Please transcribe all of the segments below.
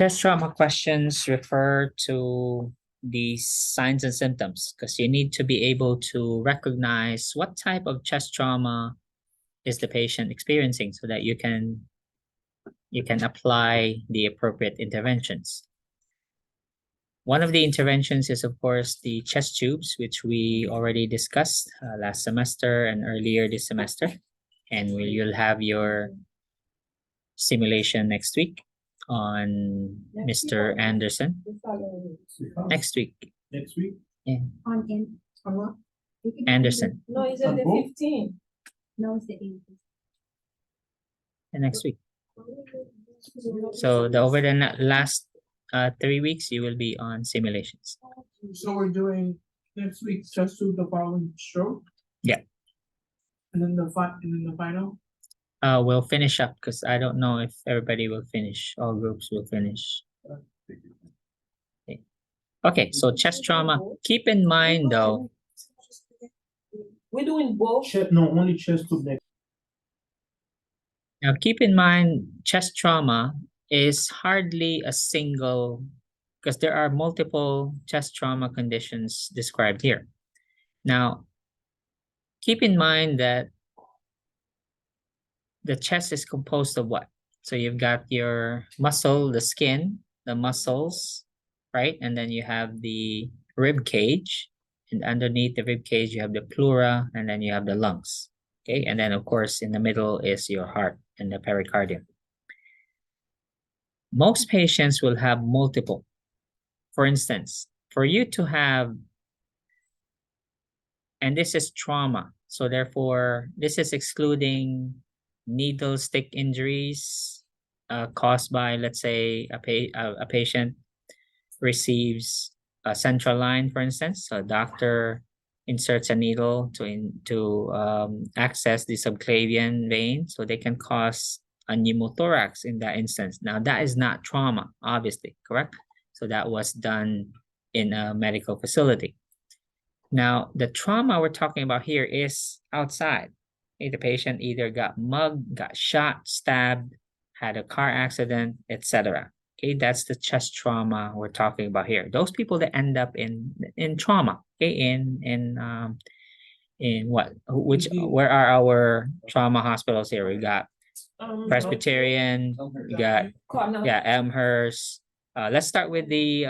Chest trauma questions refer to the signs and symptoms because you need to be able to recognize what type of chest trauma is the patient experiencing so that you can apply the appropriate interventions. One of the interventions is, of course, the chest tubes, which we already discussed last semester and earlier this semester. And you'll have your simulation next week on Mr. Anderson. Next week. Next week? Yeah. On what? Anderson. No, it's on the 15th. No, it's the 18th. And next week. So over the last 3 weeks, you will be on simulations. So we're doing next week just to the following stroke? Yeah. And then the final? We'll finish up because I don't know if everybody will finish. All groups will finish. Okay, so chest trauma. Keep in mind though. We're doing both? No, only chest tube next. Now keep in mind, chest trauma is hardly a single, because there are multiple chest trauma conditions described here. Now, keep in mind that the chest is composed of what? So you've got your muscle, the skin, the muscles, right? And then you have the rib cage, and underneath the rib cage, you have the pleura, and then you have the lungs. Okay, and then of course in the middle is your heart and the pericardium. Most patients will have multiple. For instance, for you to have, and this is trauma, so therefore this is excluding needle stick injuries caused by, let's say, a patient receives a central line, for instance. So a doctor inserts a needle to access the subclavian vein, so they can cause a pneumothorax in that instance. Now that is not trauma, obviously, correct? So that was done in a medical facility. Now the trauma we're talking about here is outside. Okay, the patient either got mugged, got shot, stabbed, had a car accident, etc. Okay, that's the chest trauma we're talking about here. Those people that end up in trauma. Okay, in what? Where are our trauma hospitals here? We got Presbyterian, we got Elmhurst. Let's start with the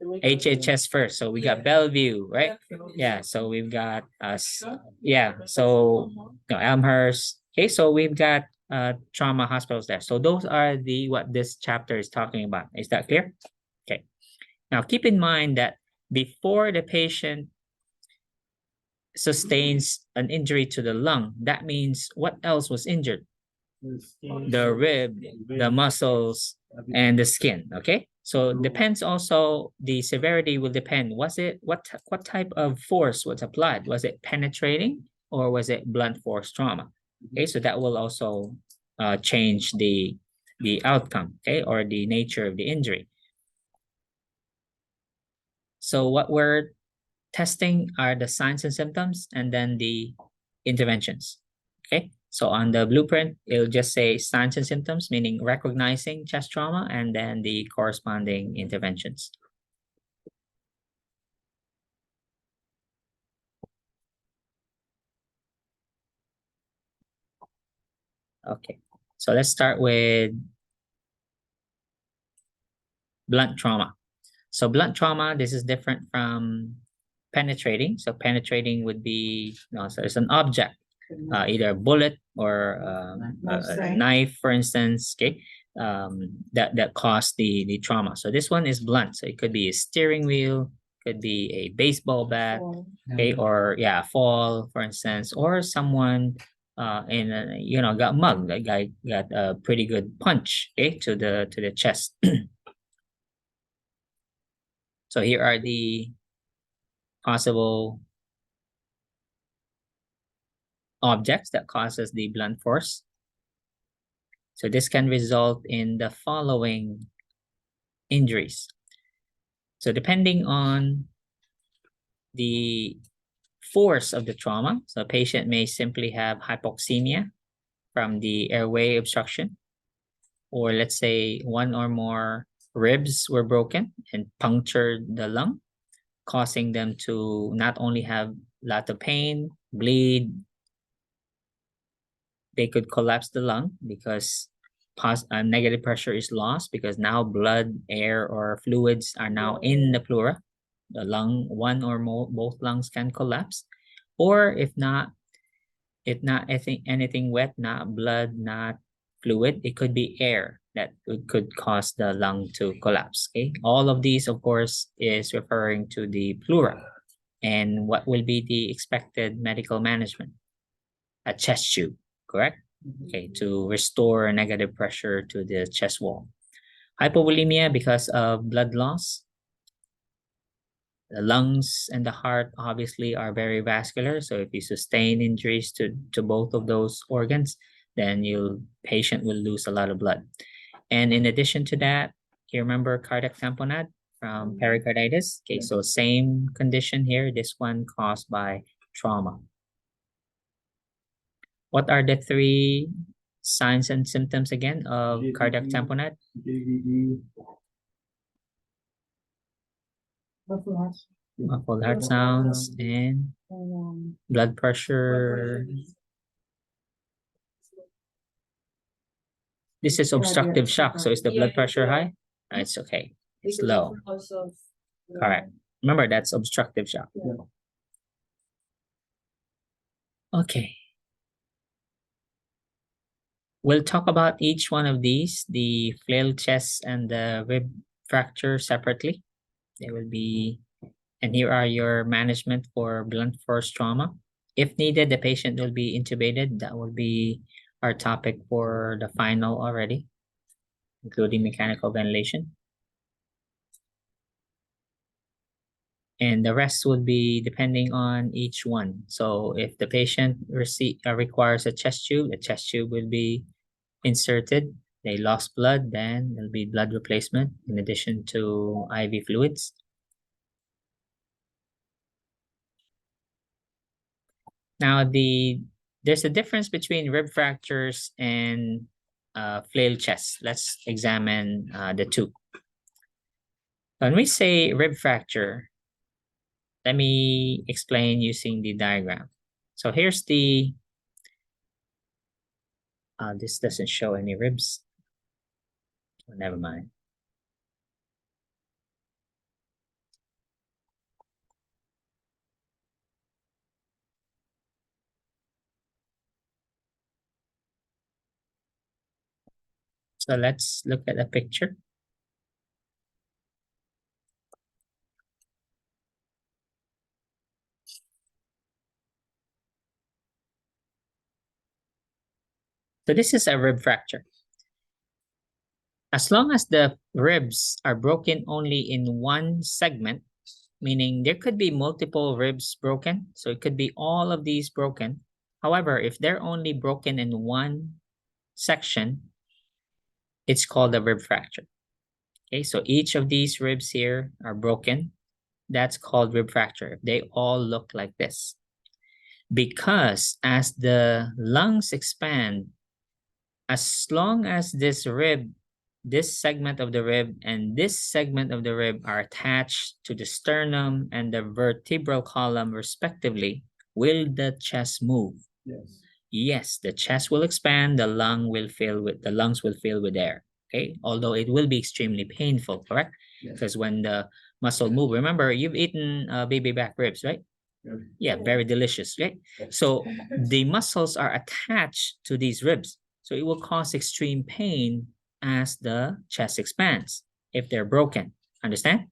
HHS first. So we got Bellevue, right? Yeah, so we've got Elmhurst. Okay, so we've got trauma hospitals there. So those are what this chapter is talking about. Is that clear? Okay. Now keep in mind that before the patient sustains an injury to the lung, that means what else was injured? The rib, the muscles, and the skin. Okay, so depends also, the severity will depend. Was it what type of force was applied? Was it penetrating or was it blunt force trauma? Okay, so that will also change the outcome, okay, or the nature of the injury. So what we're testing are the signs and symptoms and then the interventions. Okay, so on the blueprint, it'll just say signs and symptoms, meaning recognizing chest trauma, and then the corresponding interventions. Okay, so let's start with blunt trauma. So blunt trauma, this is different from penetrating. So penetrating would be, so it's an object, either a bullet or a knife, for instance, okay, that caused the trauma. So this one is blunt. So it could be a steering wheel, could be a baseball bat, okay, or fall, for instance, or someone got mugged. The guy got a pretty good punch, okay, to the chest. So here are the possible objects that causes the blunt force. So this can result in the following injuries. So depending on the force of the trauma, so a patient may simply have hypoxemia from the airway obstruction, or let's say one or more ribs were broken and punctured the lung, causing them to not only have a lot of pain, bleed, they could collapse the lung because negative pressure is lost because now blood, air, or fluids are now in the pleura. The lung, one or more, both lungs can collapse. Or if not anything wet, not blood, not fluid, it could be air that could cause the lung to collapse. Okay, all of these, of course, is referring to the pleura. And what will be the expected medical management? A chest tube, correct? Okay, to restore negative pressure to the chest wall. Hypovolemia because of blood loss. The lungs and the heart obviously are very vascular. So if you sustain injuries to both of those organs, then patient will lose a lot of blood. And in addition to that, you remember cardiac tamponade from pericarditis? Okay, so same condition here, this one caused by trauma. What are the three signs and symptoms again of cardiac tamponade? Muffled heart sounds and blood pressure. This is obstructive shock. So is the blood pressure high? It's okay. It's low. Correct. Remember, that's obstructive shock. Okay. We'll talk about each one of these, the flail chest and the rib fracture separately. They will be, and here are your management for blunt force trauma. If needed, the patient will be intubated. That will be our topic for the final already, including mechanical ventilation. And the rest would be depending on each one. So if the patient requires a chest tube, the chest tube will be inserted. They lost blood, then there'll be blood replacement in addition to IV fluids. Now, there's a difference between rib fractures and flail chest. Let's examine the two. When we say rib fracture, let me explain using the diagram. So here's the, this doesn't show any ribs. Oh, never mind. So let's look at a picture. So this is a rib fracture. As long as the ribs are broken only in one segment, meaning there could be multiple ribs broken, so it could be all of these broken. However, if they're only broken in one section, it's called a rib fracture. Okay, so each of these ribs here are broken. That's called rib fracture. They all look like this. Because as the lungs expand, as long as this rib, this segment of the rib and this segment of the rib are attached to the sternum and the vertebral column respectively, will the chest move? Yes. Yes, the chest will expand, the lungs will fill with air. Okay, although it will be extremely painful, correct? Yes. Because when the muscle move, remember you've eaten baby back ribs, right? Yeah, very delicious, right? So the muscles are attached to these ribs. So it will cause extreme pain as the chest expands if they're broken. Understand?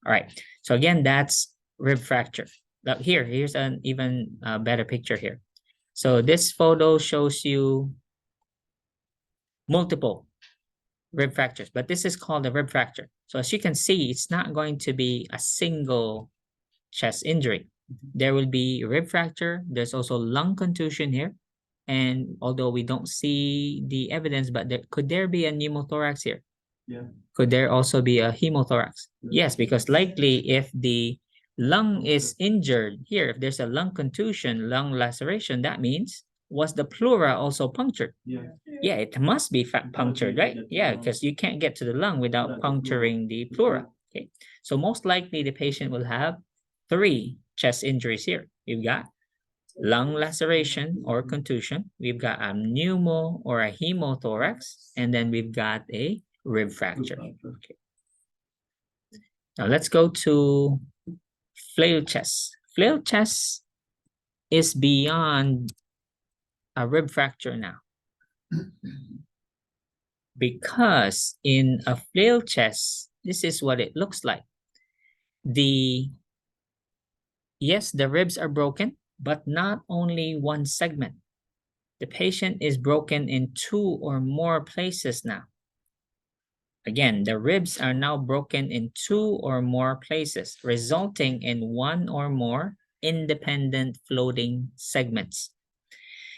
All right. So again, that's rib fracture. Now here's an even better picture here. So this photo shows you multiple rib fractures, but this is called a rib fracture. So as you can see, it's not going to be a single chest injury. There will be rib fracture. There's also lung contusion here. And although we don't see the evidence, but could there be a pneumothorax here? Yeah. Could there also be a hemothorax? Yes, because likely if the lung is injured here, if there's a lung contusion, lung laceration, that means was the pleura also punctured? Yeah. Yeah, it must be punctured, right? Yeah, because you can't get to the lung without puncturing the pleura. Okay, so most likely the patient will have 3 chest injuries here. We've got lung laceration or contusion, we've got a pneumo or a hemothorax, and then we've got a rib fracture. Okay. Now let's go to flail chest. Flail chest is beyond a rib fracture now. Because in a flail chest, this is what it looks like. Yes, the ribs are broken, but not only one segment. The patient is broken in 2 or more places now. Again, the ribs are now broken in 2 or more places, resulting in 1 or more independent floating segments.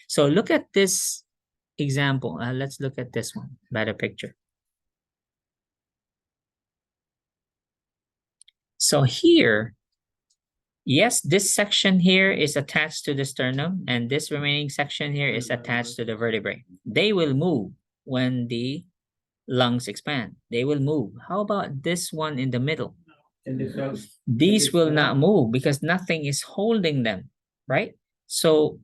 So look at this example. Let's look at this one, better picture. So here, yes, this section here is attached to the sternum, and this remaining section here is attached to the vertebrae. They will move when the lungs expand. They will move. How about this one in the middle? These will not move because nothing is holding them, right? So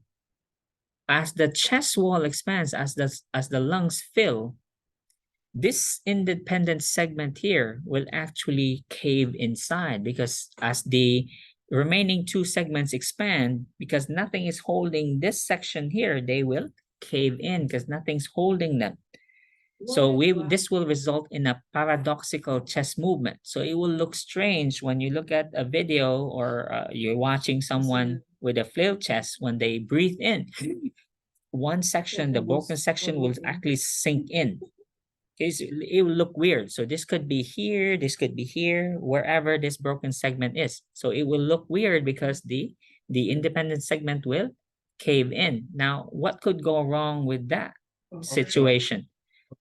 as the chest wall expands, as the lungs fill, this independent segment here will actually cave inside, because as the remaining 2 segments expand, because nothing is holding this section here, they will cave in because nothing's holding them. So this will result in a paradoxical chest movement. So it will look strange when you look at a video or you're watching someone with a flail chest. When they breathe in, one section, the broken section, will actually sink in. It will look weird. So this could be here, this could be here, wherever this broken segment is. So it will look weird because the independent segment will cave in. Now, what could go wrong with that situation?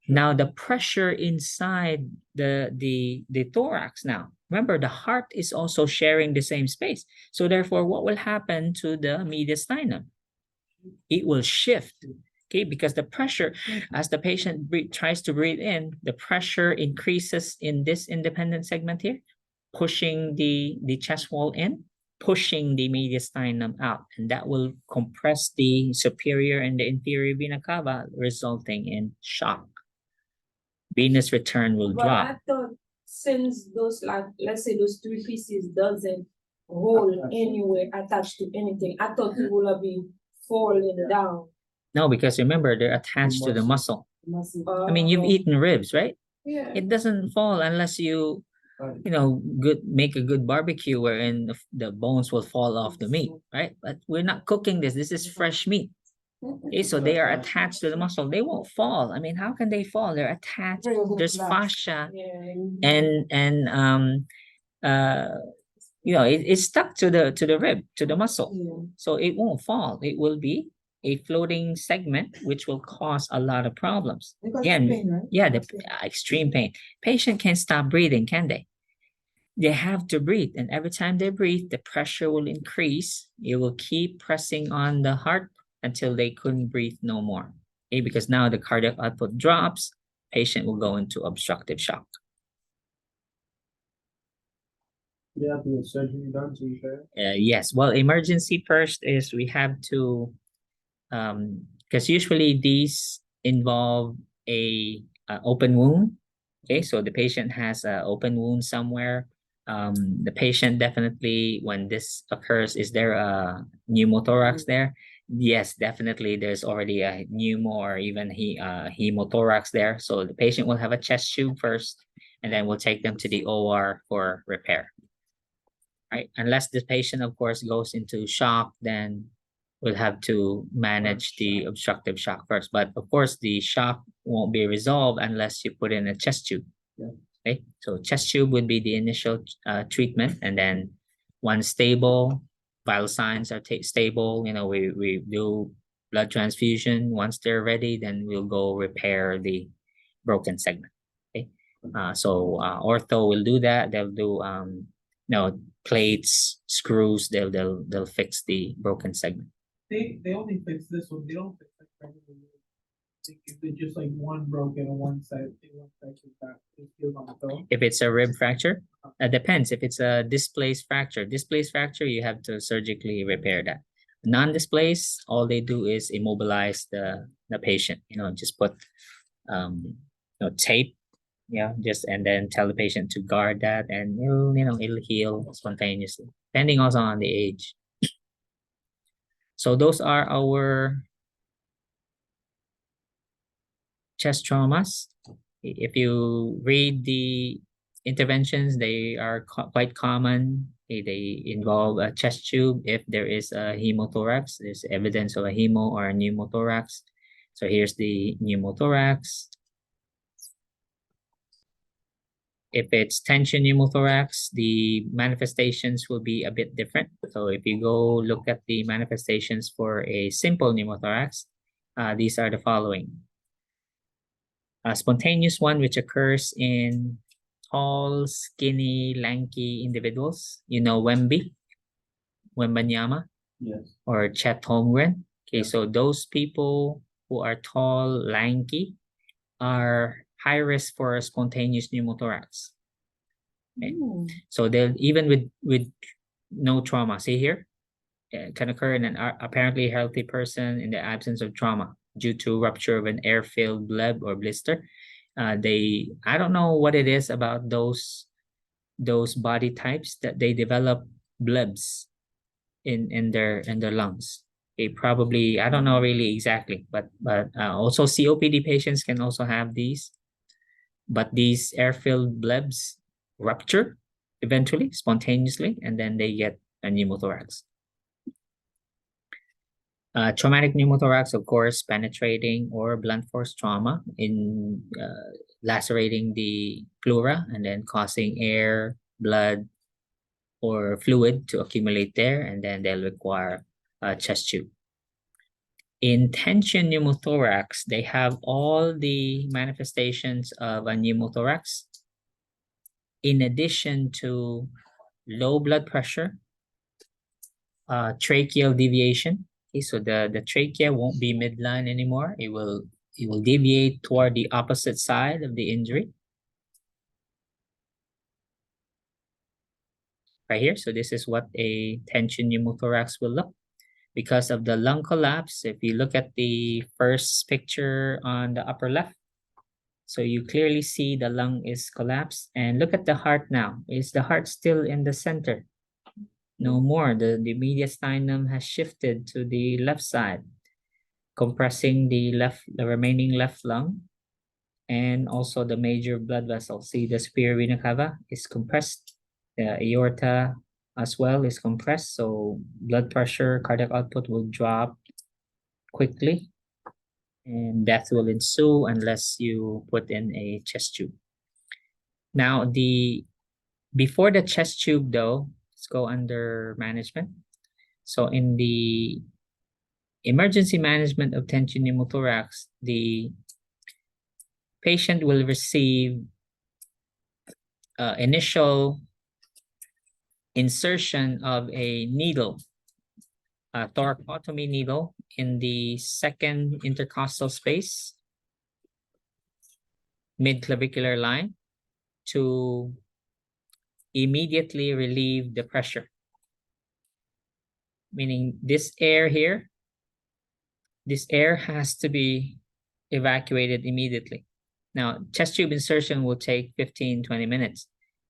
Now the pressure inside the thorax now. Remember, the heart is also sharing the same space. So therefore, what will happen to the mediastinum? It will shift. Okay, because the pressure, as the patient tries to breathe in, the pressure increases in this independent segment here, pushing the chest wall in, pushing the mediastinum out, and that will compress the superior and the inferior vena cava, resulting in shock. Venous return will But drop. I thought since those, like, let's say those 3 pieces doesn't hold anywhere attached to anything, I thought it would have been falling down. No, because remember, they're attached to the muscle. I mean, you've eaten ribs, right? Yeah. It doesn't fall unless you make a good barbecue wherein the bones will fall off the meat, right? But we're not cooking this. This is fresh meat. Okay, so they are attached to the muscle. They won't fall. I mean, how can they fall? They're attached. There's fascia, and it's stuck to the rib, to the muscle. So it won't fall. It will be a floating segment, which will cause a lot of problems. Again, right? yeah, the extreme pain. Patient can't stop breathing, can they? They have to breathe, and every time they breathe, the pressure will increase. It will keep pressing on the heart until they couldn't breathe no more. Okay, because now the cardiac output drops, patient will go into obstructive shock. Yeah, the surgery done to repair. Yes, well, emergency first is we have to, because usually these involve a open wound. Okay, so the patient has an open wound somewhere. The patient definitely, when this occurs, is there a pneumothorax there? Yes, definitely. There's already a pneumo or even hemothorax there. So the patient will have a chest tube first, and then we'll take them to the OR for repair. Right? Unless the patient, of course, goes into shock, then we'll have to manage the obstructive shock first. But of course, the shock won't be resolved unless you put in a chest tube. Okay, so chest tube would be the initial treatment, and then once stable, vital signs are stable, we do blood transfusion. Once they're ready, then we'll go repair the broken segment. Okay, so ortho will do that. They'll do plates, screws. They'll fix the broken segment. They only fix this one, they don't fix like regular. If they just like one broken on one side, they want that to back, it's still on the toe. If it's a rib fracture, depends. If it's a displaced fracture, you have to surgically repair that. Non-displaced, all they do is immobilize the patient, just put tape, just and then tell the patient to guard that, and it'll heal spontaneously, depending also on the age. So those are our chest traumas. If you read the interventions, they are quite common. They involve a chest tube. If there is a hemothorax, there's evidence of a hemo or a pneumothorax. So here's the pneumothorax. If it's tension pneumothorax, the manifestations will be a bit different. So if you go look at the manifestations for a simple pneumothorax, these are the following. A spontaneous one, which occurs in tall, skinny, lanky individuals. Wemby, Wembanyama, Yes. or Chet Holmgren. Okay, Yeah. so those people who are tall, lanky, are high risk for a spontaneous pneumothorax. Okay. So they'll even with no trauma. See here, it can occur in an apparently healthy person in the absence of trauma due to rupture of an air-filled bleb or blister. I don't know what it is about those body types that they develop blebs in their lungs. They probably, I don't know really exactly, but also COPD patients can also have these. But these air-filled blebs rupture eventually, spontaneously, and then they get a pneumothorax. Traumatic pneumothorax, of course, penetrating or blunt force trauma in lacerating the pleura and then causing air, blood, or fluid to accumulate there, and then they'll require a chest tube. In tension pneumothorax, they have all the manifestations of a pneumothorax, in addition to low blood pressure, tracheal deviation. Okay, so the trachea won't be midline anymore. It will deviate toward the opposite side of the injury. Right here. So this is what a tension pneumothorax will look. Because of the lung collapse, if you look at the first picture on the upper left, so you clearly see the lung is collapsed. And look at the heart now. Is the heart still in the center? No more. The mediastinum has shifted to the left side, compressing the remaining left lung, and also the major blood vessel. See, the superior vena cava is compressed. The aorta as well is compressed, so blood pressure, cardiac output will drop quickly, and death will ensue unless you put in a chest tube. Now, before the chest tube though, let's go under management. So in the emergency management of tension pneumothorax, the patient will receive initial insertion of a needle, a thoracotomy needle in the second intercostal space, mid-clavicular line, to immediately relieve the pressure. Meaning this air here, this air has to be evacuated immediately. Now, chest tube insertion will take 15-20 minutes.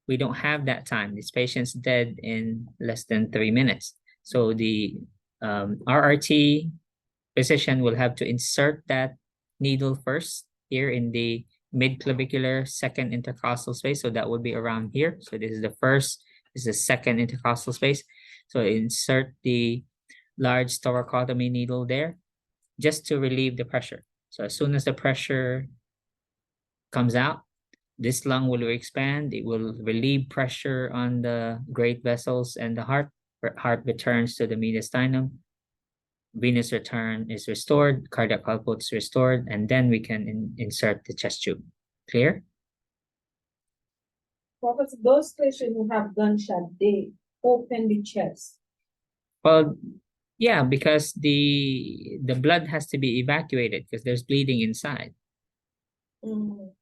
We don't have that time. This patient's dead in less than 3 minutes. So the RRT physician will have to insert that needle first here in the mid-clavicular second intercostal space. So that would be around here. So this is the first, this is the second intercostal space. So insert the large thoracotomy needle there just to relieve the pressure. So as soon as the pressure comes out, this lung will expand. It will relieve pressure on the great vessels and the heart. Heart returns to the mediastinum. Venous return is restored. Cardiac output is restored. And then we can insert the chest tube. Clear? Professor, those patients who have gunshot, they open the chest. Well, Yeah, because the blood has to be evacuated because there's bleeding inside. Mhm.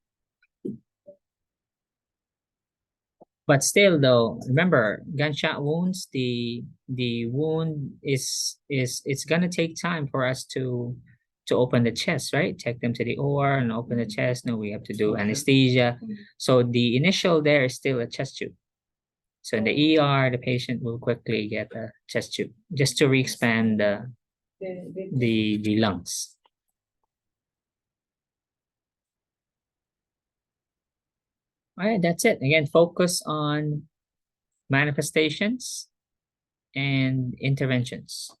But still though, remember gunshot wounds, the wound is it's gonna take time for us to open the chest, right? Take them to the OR and open the chest. No, we have to do anesthesia. So the initial there is still a chest tube. So in the ER, the patient will quickly get a chest tube just to re-expand the lungs. All right, that's it. Again, focus on manifestations and interventions.